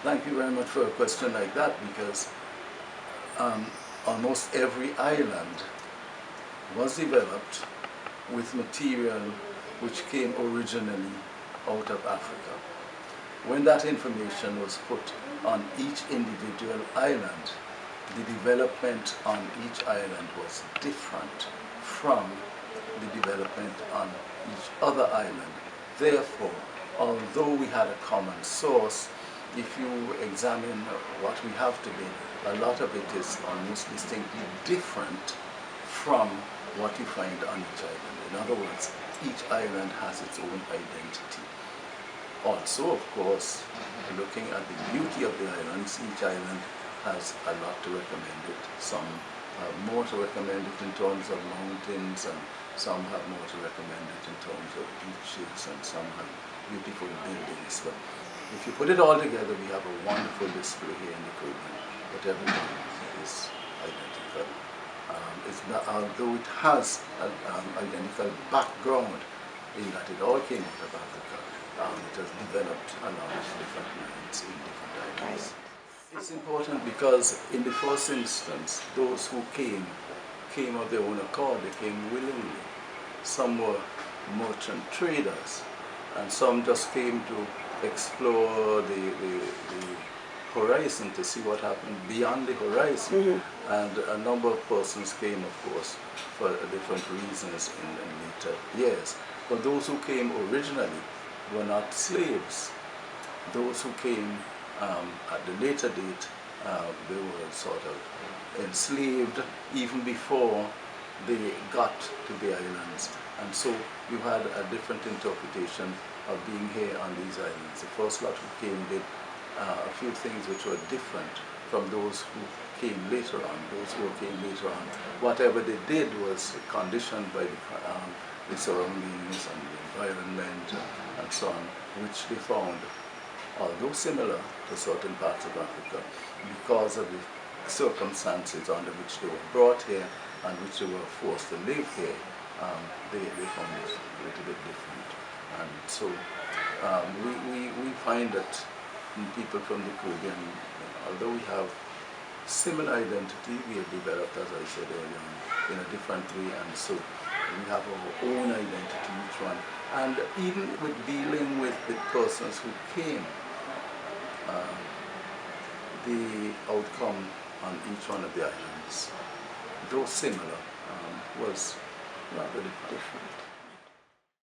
Thank you very much for a question like that, because almost every island was developed with material which came originally out of Africa. When that information was put on each individual island, the development on each island was different from the development on each other island. Therefore, although we had a common source, if you examine what we have today, a lot of it is almost distinctly different from what you find on each island. In other words, each island has its own identity. Also, of course, looking at the beauty of the islands, each island has a lot to recommend it. Some have more to recommend it in terms of mountains, and some have more to recommend it in terms of beaches, and some have beautiful buildings. But if you put it all together, we have a wonderful display here in the Caribbean, but everything is identical. Although it has an identical background in that it all came out of Africa, it has developed along different lines in different islands. It's important because in the first instance, those who came of their own accord. They came willingly. Some were merchant traders, and some just came to explore the horizon, to see what happened beyond the horizon. Mm-hmm. And a number of persons came, of course, for different reasons in later years. But those who came originally were not slaves. Those who came at the later date, they were sort of enslaved even before they got to the islands. And so you had a different interpretation of being here on these islands. The first lot who came did a few things which were different from those who came later on. Those who came later on, whatever they did was conditioned by the surroundings and the environment and so on, which they found, although similar to certain parts of Africa, because of the circumstances under which they were brought here and which they were forced to live here, they found it a little bit different. And so we find that people from the Caribbean, although we have similar identity, we have developed, as I said earlier, in a different way, and so we have our own identity, each one. And even with dealing with the persons who came, the outcome on each one of the islands, though similar, was rather different.